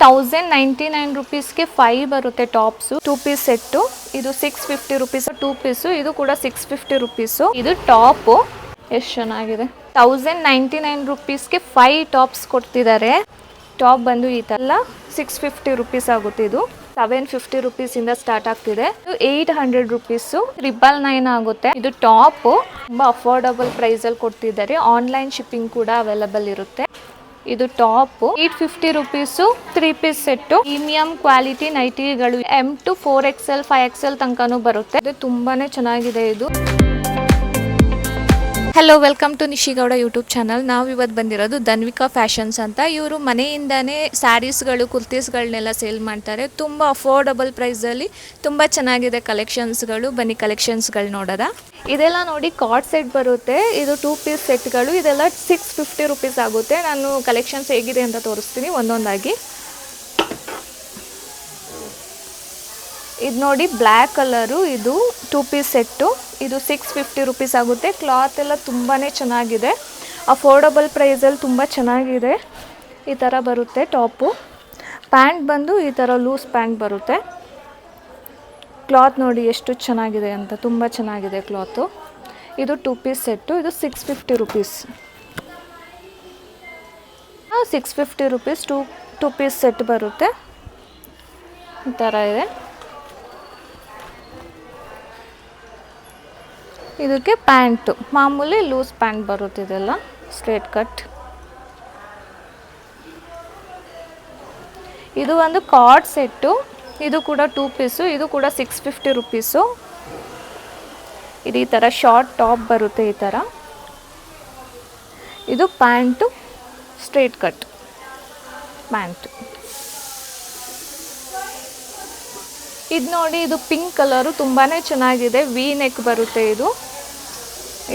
1099 ರುಪೀಸ್ಗೆ 5 ಬರುತ್ತೆ tops. 2 piece set. ಇದು 650 rupees 2 piece. ಇದು ಕೂಡ 650 ರುಪೀಸು. ಇದು ಟಾಪು ಎಷ್ಟು ಚೆನ್ನಾಗಿದೆ. 1099 ರುಪೀಸ್ಗೆ 5 ಟಾಪ್ಸ್ ಕೊಡ್ತಿದ್ದಾರೆ. ಟಾಪ್ ಬಂದು ಈ ಥರ 650 ರುಪೀಸ್ ಆಗುತ್ತೆ. ಇದು 750 ರುಪೀಸಿಂದ ಸ್ಟಾರ್ಟ್ ಆಗ್ತಿದೆ. 800 ರುಪೀಸು 999 ಆಗುತ್ತೆ. ಇದು ಟಾಪು ತುಂಬ ಅಫೋರ್ಡಬಲ್ ಪ್ರೈಸಲ್ಲಿ ಕೊಡ್ತಿದ್ದಾರೆ. ಆನ್ಲೈನ್ ಶಿಪ್ಪಿಂಗ್ ಕೂಡ ಅವೈಲಬಲ್ ಇರುತ್ತೆ. ಇದು top 850 rupees 3 piece set. Premium quality ನೈಟಿಗಳು M to 4XL 5XL ತನಕನೂ ಬರುತ್ತೆ. ಇದು ತುಂಬಾನೇ ಚೆನ್ನಾಗಿದೆ. ಇದು hello, welcome to ನಿಶಿಗೌಡ YouTube channel. ನಾವು ಇವತ್ತು ಬಂದಿರೋದು ಧನ್ವಿಕಾ ಫ್ಯಾಷನ್ಸ್ ಅಂತ. ಇವರು ಮನೆಯಿಂದಾನೇ ಸ್ಯಾರೀಸ್ಗಳು ಕುರ್ತೀಸ್ಗಳನ್ನೆಲ್ಲ ಸೇಲ್ ಮಾಡ್ತಾರೆ. ತುಂಬ ಅಫೋರ್ಡಬಲ್ ಪ್ರೈಸಲ್ಲಿ ತುಂಬ ಚೆನ್ನಾಗಿದೆ ಕಲೆಕ್ಷನ್ಸ್ಗಳು. ಬನ್ನಿ ಕಲೆಕ್ಷನ್ಸ್ಗಳು ನೋಡೋದ. ಇದೆಲ್ಲ ನೋಡಿ ಕಾರ್ಡ್ ಸೆಟ್ ಬರುತ್ತೆ. ಇದು 2 ಪೀಸ್ ಸೆಟ್ಗಳು. ಇದೆಲ್ಲ 650 ರುಪೀಸ್ ಆಗುತ್ತೆ. ನಾನು ಕಲೆಕ್ಷನ್ಸ್ ಹೇಗಿದೆ ಅಂತ ತೋರಿಸ್ತೀನಿ ಒಂದೊಂದಾಗಿ. ಇದು ನೋಡಿ ಬ್ಲ್ಯಾಕ್ ಕಲರು. ಇದು 2 ಪೀಸ್ ಸೆಟ್ಟು. ಇದು 650 ರುಪೀಸ್ ಆಗುತ್ತೆ. ಕ್ಲಾತ್ ಎಲ್ಲ ತುಂಬಾ ಚೆನ್ನಾಗಿದೆ. ಅಫೋರ್ಡಬಲ್ ಪ್ರೈಸಲ್ಲಿ ತುಂಬ ಚೆನ್ನಾಗಿದೆ. ಈ ಥರ ಬರುತ್ತೆ ಟಾಪು. ಪ್ಯಾಂಟ್ ಬಂದು ಈ ಥರ ಲೂಸ್ ಪ್ಯಾಂಟ್ ಬರುತ್ತೆ. ಕ್ಲಾತ್ ನೋಡಿ ಎಷ್ಟು ಚೆನ್ನಾಗಿದೆ ಅಂತ. ತುಂಬ ಚೆನ್ನಾಗಿದೆ ಕ್ಲಾತು. ಇದು 2 ಪೀಸ್ ಸೆಟ್ಟು. ಇದು 650 ರುಪೀಸ್. 650 ರುಪೀಸ್ 2 ಪೀಸ್ ಸೆಟ್ ಬರುತ್ತೆ. ಈ ಥರ ಇದೆ. ಇದಕ್ಕೆ ಪ್ಯಾಂಟು ಮಾಮೂಲಿ ಲೂಸ್ ಪ್ಯಾಂಟ್ ಬರುತ್ತೆ. ಇದೆಲ್ಲ ಸ್ಟ್ರೇಟ್ ಕಟ್. ಇದು ಒಂದು ಕಾರ್ಡ್ ಸೆಟ್ಟು. ಇದು ಕೂಡ 2 ಪೀಸು. ಇದು ಕೂಡ 650 ರುಪೀಸು. ಇದು ಈ ಥರ ಶಾರ್ಟ್ ಟಾಪ್ ಬರುತ್ತೆ. ಈ ಥರ ಇದು ಪ್ಯಾಂಟು ಸ್ಟ್ರೇಟ್ ಕಟ್ ಪ್ಯಾಂಟು. ಇದು ನೋಡಿ, ಇದು ಪಿಂಕ್ ಕಲರು ತುಂಬಾ ಚೆನ್ನಾಗಿದೆ. ವಿ ನೆಕ್ ಬರುತ್ತೆ.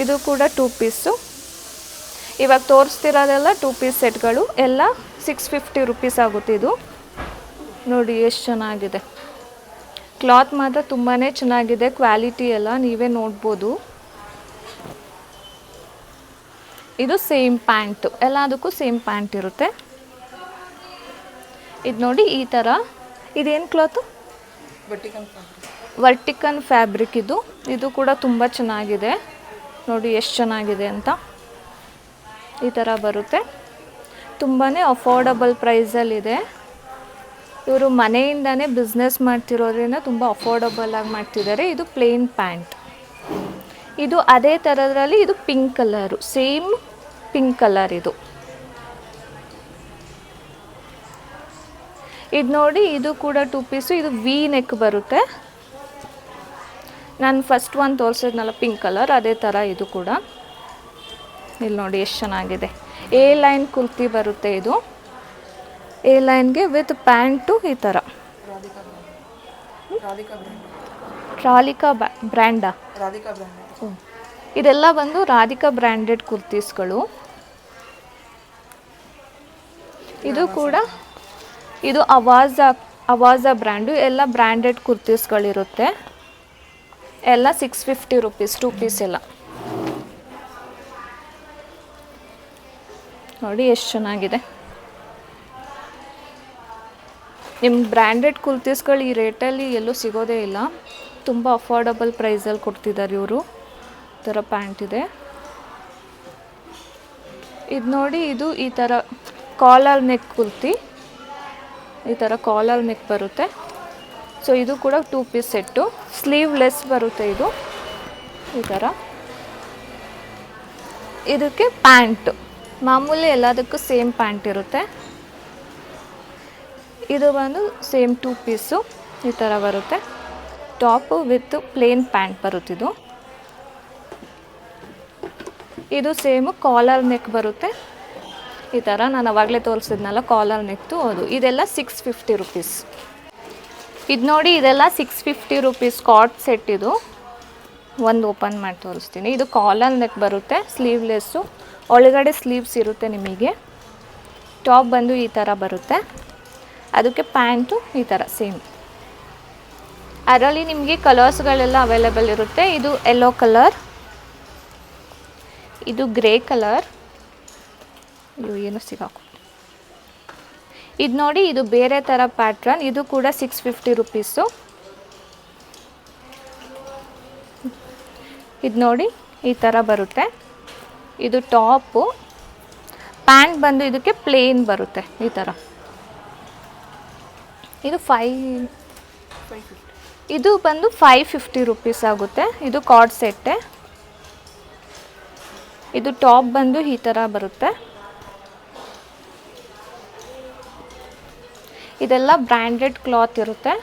ಇದು ಕೂಡ 2 ಪೀಸು. ಇವಾಗ ತೋರಿಸ್ತಿರೋದೆಲ್ಲ 2 ಪೀಸ್ ಸೆಟ್ಗಳು. ಎಲ್ಲ 650 ರುಪೀಸ್ ಆಗುತ್ತೆ. ಇದು ನೋಡಿ ಎಷ್ಟು ಚೆನ್ನಾಗಿದೆ. ಕ್ಲಾತ್ ಮಾತ್ರ ತುಂಬಾ ಚೆನ್ನಾಗಿದೆ. ಕ್ವಾಲಿಟಿ ಎಲ್ಲ ನೀವೇ ನೋಡ್ಬೋದು. ಇದು ಸೇಮ್ ಪ್ಯಾಂಟು. ಎಲ್ಲದಕ್ಕೂ ಸೇಮ್ ಪ್ಯಾಂಟ್ ಇರುತ್ತೆ. ಇದು ನೋಡಿ ಈ ಥರ. ಇದೇನು ಕ್ಲಾತು? ವರ್ಟಿಕನ್ ಫ್ಯಾಬ್ರಿಕ್. ಇದು ಕೂಡ ತುಂಬ ಚೆನ್ನಾಗಿದೆ. ನೋಡಿ ಎಷ್ಟು ಚೆನ್ನಾಗಿದೆ ಅಂತ. ಈ ಥರ ಬರುತ್ತೆ. ತುಂಬಾ ಅಫೋರ್ಡಬಲ್ ಪ್ರೈಸಲ್ಲಿದೆ. ಇವರು ಮನೆಯಿಂದನೇ ಬಿಸ್ನೆಸ್ ಮಾಡ್ತಿರೋದ್ರಿಂದ ತುಂಬ ಅಫೋರ್ಡಬಲ್ ಆಗಿ ಮಾಡ್ತಿದ್ದಾರೆ. ಇದು ಪ್ಲೇನ್ ಪ್ಯಾಂಟ್. ಇದು ಅದೇ ಥರದ್ರಲ್ಲಿ ಇದು pink colour. Same pink colour ಇದು. ಇದು ನೋಡಿ, ಇದು ಕೂಡ 2 ಪೀಸು. ಇದು ವಿ ನೆಕ್ ಬರುತ್ತೆ. ನಾನು ಫಸ್ಟ್ ಒಂದು ತೋರಿಸಿದ್ನಲ್ಲ ಪಿಂಕ್ ಕಲರ್, ಅದೇ ಥರ ಇದು ಕೂಡ. ಇಲ್ಲಿ ನೋಡಿ ಎಷ್ಟು ಚೆನ್ನಾಗಿದೆ. ಎ ಲೈನ್ ಕುರ್ತಿ ಬರುತ್ತೆ. ಇದು ಎ ಲೈನ್ಗೆ ವಿತ್ ಪ್ಯಾಂಟು ಈ ಥರ. ರಾಧಿಕಾ ಬ್ರ್ಯಾಂಡಾ? ಇದೆಲ್ಲ ಬಂದು ರಾಧಿಕಾ ಬ್ರ್ಯಾಂಡೆಡ್ ಕುರ್ತೀಸ್ಗಳು. ಇದು ಕೂಡ ಇದು ಅವಾಜಾ ಬ್ರ್ಯಾಂಡು. ಎಲ್ಲ ಬ್ರ್ಯಾಂಡೆಡ್ ಕುರ್ತೀಸ್ಗಳಿರುತ್ತೆ. ಎಲ್ಲ 650 ರುಪೀಸ್ 2 ಪೀಸ್ ಎಲ್ಲ. ನೋಡಿ ಎಷ್ಟು ಚೆನ್ನಾಗಿದೆ. ನಿಮ್ಮ ಬ್ರ್ಯಾಂಡೆಡ್ ಕುರ್ತೀಸ್ಗಳು ಈ ರೇಟಲ್ಲಿ ಎಲ್ಲೂ ಸಿಗೋದೇ ಇಲ್ಲ. ತುಂಬ ಅಫೋರ್ಡಬಲ್ ಪ್ರೈಸಲ್ಲಿ ಕೊಡ್ತಿದ್ದಾರೆ ಇವರು. ಈ ಥರ ಪ್ಯಾಂಟ್ ಇದೆ. ಇದು ನೋಡಿ, ಇದು ಈ ಥರ ಕಾಲರ್ ನೆಕ್ ಕುರ್ತಿ. ಈ ಥರ ಕಾಲರ್ ನೆಕ್ ಬರುತ್ತೆ. ಸೊ ಇದು ಕೂಡ 2 ಪೀಸ್ ಸೆಟ್ಟು. ಸ್ಲೀವ್ಲೆಸ್ ಬರುತ್ತೆ. ಇದು ಈ ಥರ. ಇದಕ್ಕೆ ಪ್ಯಾಂಟು ಮಾಮೂಲಿ ಎಲ್ಲದಕ್ಕೂ ಸೇಮ್ ಪ್ಯಾಂಟ್ ಇರುತ್ತೆ. ಇದು ಬಂದು ಸೇಮ್ 2 ಪೀಸು. ಈ ಥರ ಬರುತ್ತೆ. ಟಾಪು ವಿತ್ ಪ್ಲೇನ್ ಪ್ಯಾಂಟ್ ಬರುತ್ತಿದ್ದು. ಇದು ಸೇಮು ಕಾಲರ್ ನೆಕ್ ಬರುತ್ತೆ. ಈ ಥರ ನಾನು ಅವಾಗಲೇ ತೋರಿಸಿದ್ನಲ್ಲ ಕಾಲರ್ ನೆಕ್ತು, ಅದು. ಇದೆಲ್ಲ 650 ರುಪೀಸ್. ಇದು ನೋಡಿ, ಇದೆಲ್ಲ 650 ರುಪೀಸ್ ಕಾರ್ಡ್ ಸೆಟ್. ಇದು ಒಂದು ಓಪನ್ ಮಾಡಿ ತೋರಿಸ್ತೀನಿ. ಇದು ಕಾಲರ್ ನೆಕ್ ಬರುತ್ತೆ. ಸ್ಲೀವ್ಲೆಸ್ಸು. ಒಳಗಡೆ ಸ್ಲೀವ್ಸ್ ಇರುತ್ತೆ ನಿಮಗೆ. ಟಾಪ್ ಬಂದು ಈ ಥರ ಬರುತ್ತೆ. ಅದಕ್ಕೆ ಪ್ಯಾಂಟು ಈ ಥರ ಸೇಮ್. ಅದರಲ್ಲಿ ನಿಮಗೆ ಕಲರ್ಸ್ಗಳೆಲ್ಲ ಅವೈಲೇಬಲ್ ಇರುತ್ತೆ. ಇದು ಯೆಲ್ಲೋ ಕಲರ್. ಇದು ಗ್ರೇ ಕಲರ್. ಇದು ಏನು ಸಿಗಾಕು. ಇದು ನೋಡಿ, ಇದು ಬೇರೆ ಥರ ಪ್ಯಾಟ್ರನ್, ಇದು ಕೂಡ 650 ರುಪೀಸು. ಇದು ನೋಡಿ ಈ ಥರ ಬರುತ್ತೆ. ಇದು ಟಾಪು, ಪ್ಯಾಂಟ್ ಬಂದು ಇದಕ್ಕೆ ಪ್ಲೇನ್ ಬರುತ್ತೆ ಈ ಥರ. ಇದು ಇದು ಬಂದು 550 ರುಪೀಸ್ ಆಗುತ್ತೆ. ಇದು ಕಾರ್ಡ್ ಸೆಟ್ಟೆ. ಇದು ಟಾಪ್ ಬಂದು ಈ ಥರ ಬರುತ್ತೆ. ಇದೆಲ್ಲ ಬ್ರ್ಯಾಂಡೆಡ್ ಕ್ಲಾತ್ ಇರುತ್ತೆ.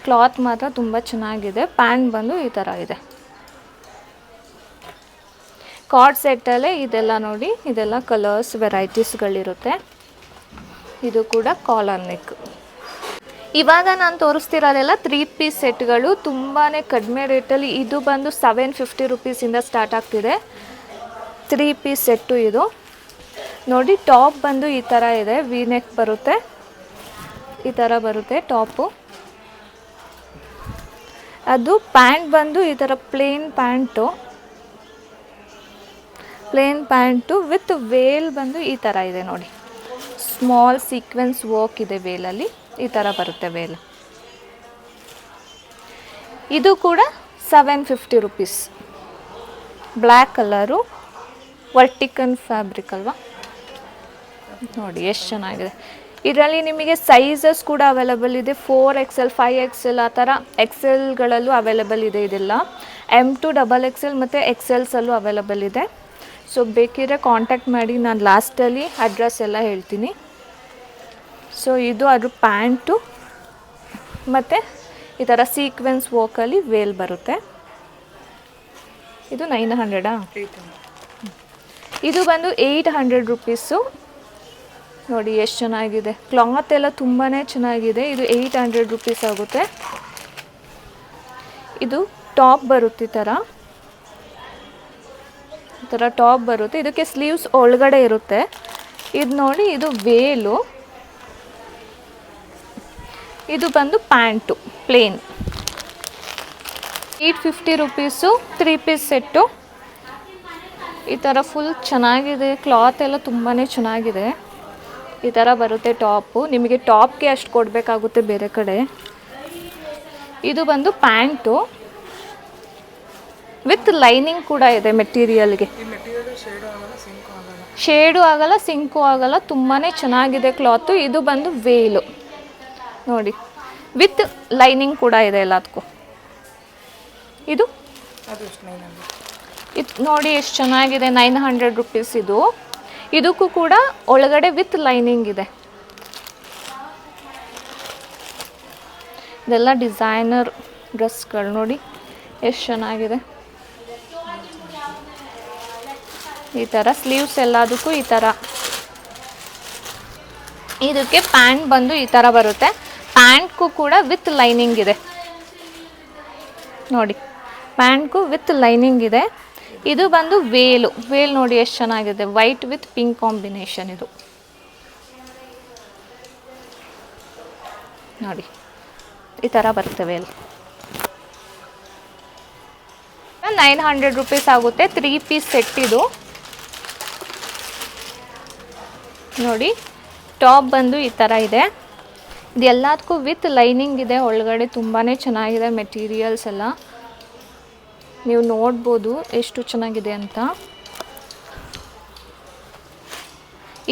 ಕ್ಲಾತ್ ಮಾತ್ರ ತುಂಬ ಚೆನ್ನಾಗಿದೆ. ಪ್ಯಾಂಟ್ ಬಂದು ಈ ಥರ ಇದೆ. ಕಾರ್ಡ್ ಸೆಟ್ಟಲ್ಲೇ ಇದೆಲ್ಲ ನೋಡಿ, ಇದೆಲ್ಲ ಕಲರ್ಸ್ ವೆರೈಟೀಸ್ಗಳಿರುತ್ತೆ. ಇದು ಕೂಡ ಕಾಲರ್ ನೆಕ್. ಇವಾಗ ನಾನು ತೋರಿಸ್ತಿರೋದೆಲ್ಲ 3 ಪೀಸ್ ಸೆಟ್ಗಳು, ತುಂಬಾ ಕಡಿಮೆ ರೇಟಲ್ಲಿ. ಇದು ಬಂದು 750 ರುಪೀಸಿಂದ ಸ್ಟಾರ್ಟ್ ಆಗ್ತಿದೆ. 3 ಪೀಸ್ ಸೆಟ್ಟು ಇದು ನೋಡಿ. ಟಾಪ್ ಬಂದು ಈ ಥರ ಇದೆ, ವಿ ನೆಕ್ ಬರುತ್ತೆ, ಈ ಥರ ಬರುತ್ತೆ ಟಾಪು. ಅದು ಪ್ಯಾಂಟ್ ಬಂದು ಈ ಥರ ಪ್ಲೇನ್ ಪ್ಯಾಂಟು ವಿತ್ ವೇಲ್ ಬಂದು ಈ ಥರ ಇದೆ ನೋಡಿ. ಸ್ಮಾಲ್ ಸೀಕ್ವೆನ್ಸ್ ವರ್ಕ್ ಇದೆ ವೇಲಲ್ಲಿ, ಈ ಥರ ಬರುತ್ತೆ ವೇಲ್. ಇದು ಕೂಡ 750 ರುಪೀಸ್. ಬ್ಲ್ಯಾಕ್ ಕಲರು, ವರ್ಟಿಕನ್ ಫ್ಯಾಬ್ರಿಕ್ ಅಲ್ವಾ ನೋಡಿ, ಎಷ್ಟು ಚೆನ್ನಾಗಿದೆ. ಇದರಲ್ಲಿ ನಿಮಗೆ ಸೈಜಸ್ ಕೂಡ ಅವೈಲಬಲ್ ಇದೆ. 4XL, 5XL ಆ ಥರ XLಗಳಲ್ಲೂ ಅವೈಲಬಲ್ ಇದೆ. ಇದೆಲ್ಲ M to XXL ಮತ್ತು XLಸಲ್ಲೂ ಅವೈಲಬಲ್ ಇದೆ. ಸೊ ಬೇಕಿದ್ರೆ ಕಾಂಟ್ಯಾಕ್ಟ್ ಮಾಡಿ, ನಾನು ಲಾಸ್ಟಲ್ಲಿ ಅಡ್ರೆಸ್ ಎಲ್ಲ ಹೇಳ್ತೀನಿ. ಸೊ ಇದು ಅದ್ರ ಪ್ಯಾಂಟು ಮತ್ತು ಈ ಥರ ಸೀಕ್ವೆನ್ಸ್ ವರ್ಕಲ್ಲಿ ವೇಲ್ ಬರುತ್ತೆ. ಇದು 900. ಇದು ಬಂದು 800 ರುಪೀಸು. ನೋಡಿ ಎಷ್ಟು ಚೆನ್ನಾಗಿದೆ. ಕ್ಲಾತ್ ಎಲ್ಲ ತುಂಬಾ ಚೆನ್ನಾಗಿದೆ. ಇದು 800 ರುಪೀಸ್ ಆಗುತ್ತೆ. ಇದು ಟಾಪ್ ಬರುತ್ತೆ, ಈ ಥರ ಟಾಪ್ ಬರುತ್ತೆ. ಇದಕ್ಕೆ ಸ್ಲೀವ್ಸ್ ಒಳಗಡೆ ಇರುತ್ತೆ. ಇದು ನೋಡಿ, ಇದು ವೇಲು. ಇದು ಬಂದು pant plain. 850 rupees 3 piece set. ಈ ಥರ ಫುಲ್ ಚೆನ್ನಾಗಿದೆ. ಕ್ಲಾತ್ ಎಲ್ಲ ತುಂಬಾ ಚೆನ್ನಾಗಿದೆ. ಈ ಥರ ಬರುತ್ತೆ ಟಾಪು. ನಿಮಗೆ ಟಾಪ್ಗೆ ಅಷ್ಟು ಕೊಡಬೇಕಾಗುತ್ತೆ ಬೇರೆ ಕಡೆ. ಇದು ಬಂದು ಪ್ಯಾಂಟು ವಿತ್ ಲೈನಿಂಗ್ ಕೂಡ ಇದೆ ಮೆಟೀರಿಯಲ್ಗೆ. ಶೇಡು ಆಗಲ್ಲ, ಸಿಂಕು ಆಗಲ್ಲ, ತುಂಬಾ ಚೆನ್ನಾಗಿದೆ ಕ್ಲಾತು. ಇದು ಬಂದು ವೇಲು ನೋಡಿ, ವಿತ್ ಲೈನಿಂಗ್ ಕೂಡ ಇದೆ ಎಲ್ಲದಕ್ಕೂ. ಇದು ನೋಡಿ ಎಷ್ಟು ಚೆನ್ನಾಗಿದೆ. 900 ರುಪೀಸ್ ಇದು. ಇದಕ್ಕೂ ಕೂಡ ಒಳಗಡೆ ವಿತ್ ಲೈನಿಂಗ್ ಇದೆ. ಇದೆಲ್ಲ ಡಿಸೈನರ್ ಡ್ರೆಸ್ಗಳು ನೋಡಿ ಎಷ್ಟು ಚೆನ್ನಾಗಿದೆ. ಈ ಥರ ಸ್ಲೀವ್ಸ್ ಎಲ್ಲದಕ್ಕೂ ಈ ಥರ. ಇದಕ್ಕೆ ಪ್ಯಾಂಟ್ ಬಂದು ಈ ಥರ ಬರುತ್ತೆ. ಪ್ಯಾಂಟ್ಗೂ ಕೂಡ ವಿತ್ ಲೈನಿಂಗ್ ಇದೆ ನೋಡಿ. ಪ್ಯಾಂಟ್ಗೂ ವಿತ್ ಲೈನಿಂಗ್ ಇದೆ. ಇದು ಬಂದು ವೇಲ್ ನೋಡಿ ಎಷ್ಟು ಚೆನ್ನಾಗಿದೆ. ವೈಟ್ ವಿತ್ ಪಿಂಕ್ ಕಾಂಬಿನೇಷನ್ ಇದು ನೋಡಿ, ಈ ಥರ ಬರುತ್ತೆ ವೇಲ್. 900 ರುಪೀಸ್ ಆಗುತ್ತೆ. 3 ಪೀಸ್ ಸೆಟ್ ಇದು ನೋಡಿ. ಟಾಪ್ ಬಂದು ಈ ಥರ ಇದೆ. ಇದೆಲ್ಲದಕ್ಕೂ ವಿತ್ ಲೈನಿಂಗ್ ಇದೆ ಒಳಗಡೆ. ತುಂಬಾ ಚೆನ್ನಾಗಿದೆ ಮೆಟೀರಿಯಲ್ಸ್ ಎಲ್ಲ. ನೀವು ನೋಡ್ಬೋದು ಎಷ್ಟು ಚೆನ್ನಾಗಿದೆ ಅಂತ.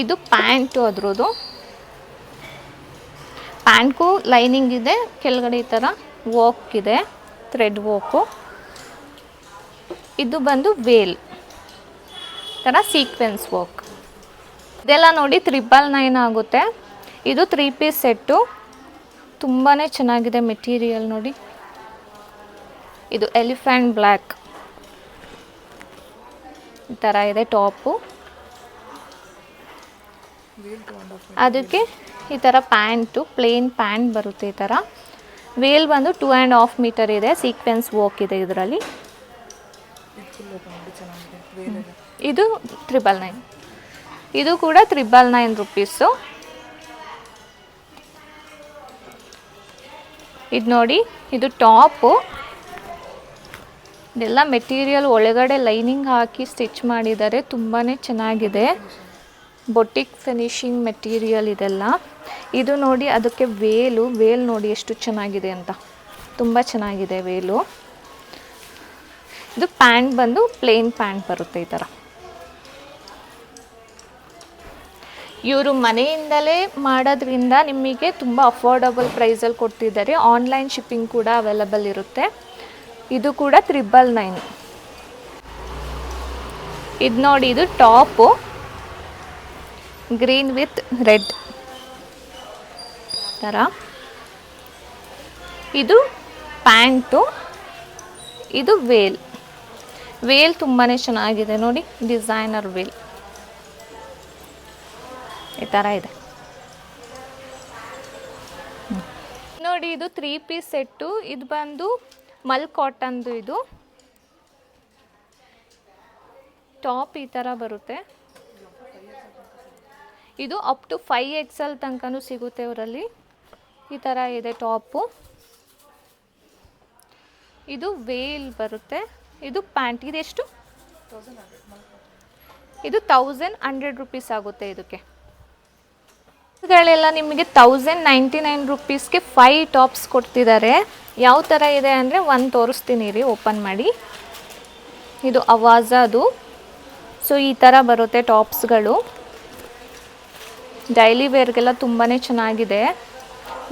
ಇದು ಪ್ಯಾಂಟು ಅದ್ರದ್ದು. ಪ್ಯಾಂಟ್ಗೂ ಲೈನಿಂಗ್ ಇದೆ. ಕೆಳಗಡೆ ಈ ಥರ ವರ್ಕ್ ಇದೆ, ಥ್ರೆಡ್ ವರ್ಕು. ಇದು ಬಂದು ವೇಲ್ ಥರ ಸೀಕ್ವೆನ್ಸ್ ವರ್ಕ್. ಇದೆಲ್ಲ ನೋಡಿ 999 ಆಗುತ್ತೆ. ಇದು 3 ಪೀಸ್ ಸೆಟ್ಟು. ತುಂಬಾ ಚೆನ್ನಾಗಿದೆ ಮೆಟೀರಿಯಲ್ ನೋಡಿ. ಇದು ಎಲಿಫೆಂಟ್ ಬ್ಲ್ಯಾಕ್ ಈ ಥರ ಇದೆ ಟಾಪು. ಅದಕ್ಕೆ ಈ ಥರ ಪ್ಯಾಂಟು ಪ್ಲೇನ್ ಪ್ಯಾಂಟ್ ಬರುತ್ತೆ. ಈ ಥರ ವೇಲ್ ಬಂದು 2.5 ಮೀಟರ್ ಇದೆ. ಸೀಕ್ವೆನ್ಸ್ ವರ್ಕ್ ಇದೆ ಇದರಲ್ಲಿ. ಇದು 999. ಇದು ಕೂಡ 999 ರುಪೀಸು. ಇದು ನೋಡಿ, ಇದು ಟಾಪು. ಇದೆಲ್ಲ ಮೆಟೀರಿಯಲ್ ಒಳಗಡೆ ಲೈನಿಂಗ್ ಹಾಕಿ ಸ್ಟಿಚ್ ಮಾಡಿದ್ದಾರೆ. ತುಂಬಾ ಚೆನ್ನಾಗಿದೆ. ಬೊಟಿಕ್ ಫಿನಿಶಿಂಗ್ ಮೆಟೀರಿಯಲ್ ಇದೆಲ್ಲ. ಇದು ನೋಡಿ ಅದಕ್ಕೆ ವೇಲ್ ನೋಡಿ ಎಷ್ಟು ಚೆನ್ನಾಗಿದೆ ಅಂತ, ತುಂಬ ಚೆನ್ನಾಗಿದೆ ವೇಲು. ಇದು ಪ್ಯಾಂಟ್ ಬಂದು ಪ್ಲೇನ್ ಪ್ಯಾಂಟ್ ಬರುತ್ತೆ ಈ ಥರ. ಇವರು ಮನೆಯಿಂದಲೇ ಮಾಡೋದ್ರಿಂದ ನಿಮಗೆ ತುಂಬ ಅಫೋರ್ಡಬಲ್ ಪ್ರೈಸಲ್ಲಿ ಕೊಡ್ತಿದ್ದಾರೆ. ಆನ್ಲೈನ್ ಶಿಪ್ಪಿಂಗ್ ಕೂಡ ಅವೈಲಬಲ್ ಇರುತ್ತೆ. ಇದು ಕೂಡ 999. ಇದು ನೋಡಿ, ಇದು ಟಾಪು ಗ್ರೀನ್ ವಿತ್ ರೆಡ್ ಥರ. ಇದು ಪ್ಯಾಂಟು, ಇದು ವೇಲ್ ತುಂಬಾ ಚೆನ್ನಾಗಿದೆ ನೋಡಿ, ಡಿಸೈನರ್ ವೇಲ್ ಈ ಥರ ಇದೆ ನೋಡಿ. ಇದು 3 ಪೀಸ್ ಸೆಟ್ಟು. ಇದು ಬಂದು ಮಲ್ ಕಾಟನ್ದು. ಇದು ಟಾಪ್ ಈ ಥರ ಬರುತ್ತೆ. ಇದು ಅಪ್ ಟು 5XL ತನಕನೂ ಸಿಗುತ್ತೆ ಅವರಲ್ಲಿ. ಈ ಥರ ಇದೆ ಟಾಪು. ಇದು ವೇಲ್ ಬರುತ್ತೆ. ಇದು ಪ್ಯಾಂಟ್. ಇದೆಷ್ಟು? ಇದು 1100 ರೂಪೀಸ್ ಆಗುತ್ತೆ. ಇದಕ್ಕೆ ಗಳೆಲ್ಲ ನಿಮಗೆ 1099 ರೂಪೀಸ್ಗೆ 5 ಟಾಪ್ಸ್ ಕೊಡ್ತಿದ್ದಾರೆ. ಯಾವ ಥರ ಇದೆ ಅಂದರೆ ಒಂದು ತೋರಿಸ್ತೀನಿ ರೀ, ಓಪನ್ ಮಾಡಿ. ಇದು ಅವಾಜಾದು. ಸೊ ಈ ಥರ ಬರುತ್ತೆ ಟಾಪ್ಸ್ಗಳು. ಡೈಲಿ ವೇರ್ಗೆಲ್ಲ ತುಂಬಾ ಚೆನ್ನಾಗಿದೆ.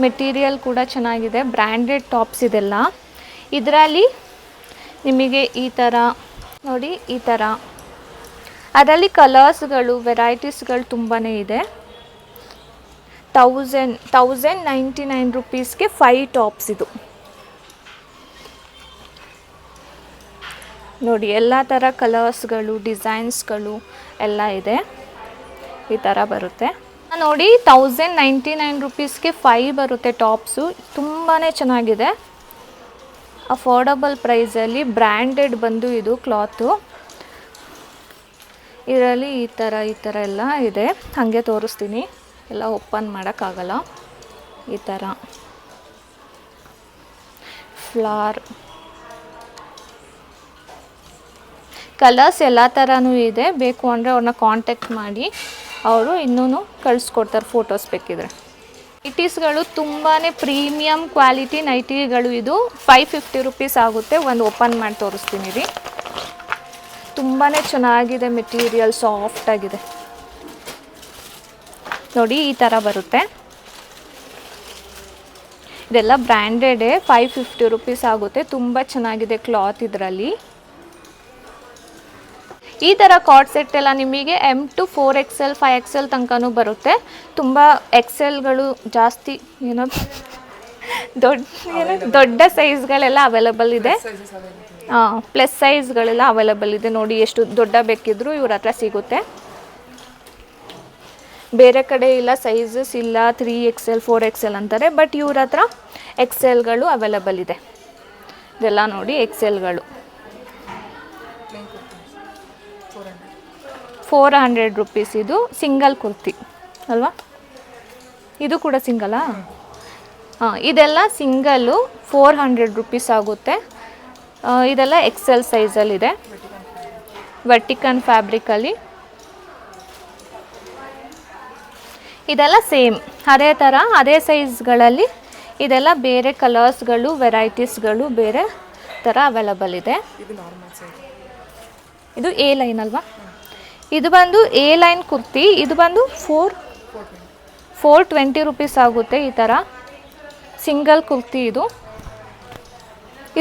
ಮೆಟೀರಿಯಲ್ ಕೂಡ ಚೆನ್ನಾಗಿದೆ. ಬ್ರ್ಯಾಂಡೆಡ್ ಟಾಪ್ಸ್ ಇದೆಲ್ಲ. ಇದರಲ್ಲಿ ನಿಮಗೆ ಈ ಥರ ನೋಡಿ, ಈ ಥರ ಅದರಲ್ಲಿ ಕಲರ್ಸ್ಗಳು ವೆರೈಟೀಸ್ಗಳು ತುಂಬಾ ಇದೆ. 1099 ರೂಪೀಸ್ಗೆ 5 ಟಾಪ್ಸ್. ಇದು ನೋಡಿ, ಎಲ್ಲ ಥರ ಕಲರ್ಸ್ಗಳು ಡಿಸೈನ್ಸ್ಗಳು ಎಲ್ಲ ಇದೆ. ಈ ಥರ ಬರುತ್ತೆ ನೋಡಿ. 1099 ರೂಪೀಸ್ಗೆ 5 ಬರುತ್ತೆ ಟಾಪ್ಸು. ತುಂಬಾ ಚೆನ್ನಾಗಿದೆ. ಅಫೋರ್ಡಬಲ್ ಪ್ರೈಸಲ್ಲಿ ಬ್ರ್ಯಾಂಡೆಡ್ ಬಂದು ಇದು ಕ್ಲಾತು. ಇದರಲ್ಲಿ ಈ ಥರ ಎಲ್ಲ ಇದೆ. ಹಾಗೆ ತೋರಿಸ್ತೀನಿ, ಎಲ್ಲ ಓಪನ್ ಮಾಡೋಕ್ಕಾಗಲ್ಲ. ಈ ಥರ ಫ್ಲವರ್ ಕಲರ್ಸ್ ಎಲ್ಲ ಥರನೂ ಇದೆ. ಬೇಕು ಅಂದರೆ ಅವ್ರನ್ನ ಕಾಂಟ್ಯಾಕ್ಟ್ ಮಾಡಿ, ಅವರು ಇನ್ನೂ ಕಳಿಸ್ಕೊಡ್ತಾರೆ ಫೋಟೋಸ್ ಬೇಕಿದ್ರೆ. ನೈಟೀಸ್ಗಳು ತುಂಬಾ ಪ್ರೀಮಿಯಮ್ ಕ್ವಾಲಿಟಿ ನೈಟಿಗಳು. ಇದು 550 ರೂಪೀಸ್ ಆಗುತ್ತೆ. ಒಂದು ಓಪನ್ ಮಾಡಿ ತೋರಿಸ್ತೀನಿ ರೀ. ತುಂಬಾ ಚೆನ್ನಾಗಿದೆ. ಮೆಟೀರಿಯಲ್ ಸಾಫ್ಟಾಗಿದೆ ನೋಡಿ. ಈ ಥರ ಬರುತ್ತೆ. ಇದೆಲ್ಲ ಬ್ರ್ಯಾಂಡೆಡೇ. 550 ರೂಪೀಸ್ ಆಗುತ್ತೆ. ತುಂಬ ಚೆನ್ನಾಗಿದೆ ಕ್ಲಾತ್ ಇದರಲ್ಲಿ. ಈ ಥರ ಕಾರ್ಡ್ ಸೆಟ್ ಎಲ್ಲ ನಿಮಗೆ M to 4XL 5XL ತನಕನೂ ಬರುತ್ತೆ. ತುಂಬ ಎಕ್ಸೆಲ್ಗಳು ಜಾಸ್ತಿ ದೊಡ್ಡ ಸೈಜ್ಗಳೆಲ್ಲ ಅವೈಲಬಲ್ ಇದೆ. ಪ್ಲಸ್ ಸೈಜ್ಗಳೆಲ್ಲ ಅವೈಲಬಲ್ ಇದೆ ನೋಡಿ. ಎಷ್ಟು ದೊಡ್ಡ ಬೇಕಿದ್ರೂ ಇವ್ರ ಹತ್ರ ಸಿಗುತ್ತೆ. ಬೇರೆ ಕಡೆ ಇಲ್ಲ, ಸೈಜಸ್ ಇಲ್ಲ. 3XL 4XL ಅಂತಾರೆ, ಬಟ್ ಇವ್ರ ಹತ್ರ ಎಕ್ಸೆಲ್ಗಳು ಅವೈಲಬಲ್ ಇದೆ. ಇದೆಲ್ಲ ನೋಡಿ ಎಕ್ಸೆಲ್ಗಳು. 400 ರೂಪೀಸ್. ಇದು ಸಿಂಗಲ್ ಕುರ್ತಿ ಅಲ್ವಾ? ಇದು ಕೂಡ ಸಿಂಗಲಾ? ಇದೆಲ್ಲ ಸಿಂಗಲ್ಲು 400 ರೂಪೀಸ್ ಆಗುತ್ತೆ. ಇದೆಲ್ಲ ಎಕ್ಸೆಲ್ ಸೈಜಲ್ಲಿದೆ. ವರ್ಟಿಕನ್ ಫ್ಯಾಬ್ರಿಕಲ್ಲಿ. ಇದೆಲ್ಲ ಸೇಮ್ ಅದೇ ಥರ ಅದೇ ಸೈಜ್ಗಳಲ್ಲಿ. ಇದೆಲ್ಲ ಬೇರೆ ಕಲರ್ಸ್ಗಳು ವೆರೈಟೀಸ್ಗಳು ಬೇರೆ ಥರ ಅವೈಲಬಲ್ ಇದೆ. ಇದು ಎ ಲೈನ್ ಅಲ್ವಾ? ಇದು ಬಂದು ಎ ಲೈನ್ ಕುರ್ತಿ. ಇದು ಬಂದು 420 ರೂಪೀಸ್ ಆಗುತ್ತೆ. ಈ ಥರ ಸಿಂಗಲ್ ಕುರ್ತಿ ಇದು.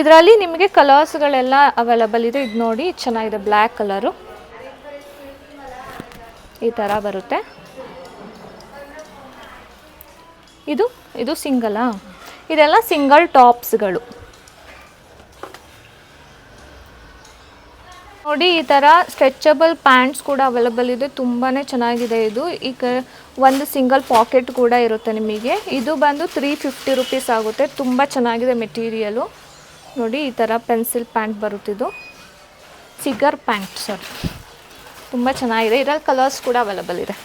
ಇದರಲ್ಲಿ ನಿಮಗೆ ಕಲರ್ಸ್ಗಳೆಲ್ಲ ಅವೈಲಬಲ್ ಇದೆ. ಇದು ನೋಡಿ ಚೆನ್ನಾಗಿದೆ, ಬ್ಲ್ಯಾಕ್ ಕಲರು. ಈ ಥರ ಬರುತ್ತೆ. ಇದು ಸಿಂಗಲಾ? ಇದೆಲ್ಲ ಸಿಂಗಲ್ ಟಾಪ್ಸ್ಗಳು ನೋಡಿ. ಈ ಥರ ಸ್ಟ್ರೆಚಬಲ್ ಪ್ಯಾಂಟ್ಸ್ ಕೂಡ ಅವೈಲಬಲ್ ಇದೆ. ತುಂಬಾ ಚೆನ್ನಾಗಿದೆ ಇದು. ಈಗ ಒಂದು ಸಿಂಗಲ್ ಪಾಕೆಟ್ ಕೂಡ ಇರುತ್ತೆ ನಿಮಗೆ. ಇದು ಬಂದು 350 ರೂಪೀಸ್ ಆಗುತ್ತೆ. ತುಂಬ ಚೆನ್ನಾಗಿದೆ ಮೆಟೀರಿಯಲು ನೋಡಿ. ಈ ಥರ ಪೆನ್ಸಿಲ್ ಪ್ಯಾಂಟ್ ಬರುತ್ತಿದ್ದು, ಸಿಗರ್ ಪ್ಯಾಂಟ್. ಸಾರಿ, ತುಂಬ ಚೆನ್ನಾಗಿದೆ. ಇದರಲ್ಲಿ ಕಲರ್ಸ್ ಕೂಡ ಅವೈಲಬಲ್ ಇದೆ.